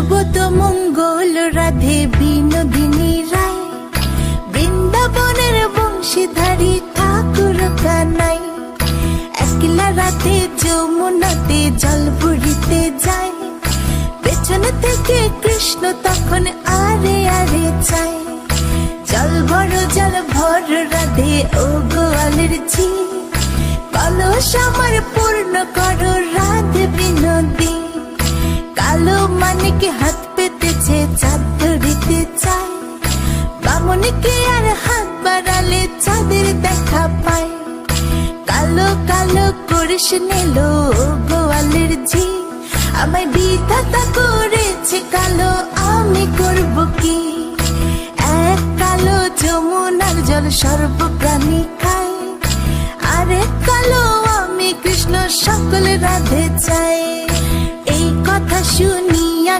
সুবোধ মঙ্গল রাধে বিনোদিনী রায়, বৃন্দাবনের বংশীধারী ঠাকুর কানাই। একলা রাতে যমুনাতে জল ভরিতে যায়, পেছনে থেকে কৃষ্ণ তখন আরে আরে চায়। জল ভর রাধে ও গোয়ালের ঝি, কলস আমার পূর্ণ করো রাধে বিনোদী। কালো মানিকে হাত পেতেছে চাঁদ ধরিতে চায়, বামনিকে আর হাত বাড়ালে চাঁদের দেখা পায়। কালো কালো করিস নিলো গোয়ালের ঝি, আমায় বিধাতা করেছে কালো, আমি করব কি? এক কালো যমুনার জল সর্ব প্রাণী খায়, আরেক কালো আমি কৃষ্ণ সকল রাধে চাই। এই কথা শুনিয়া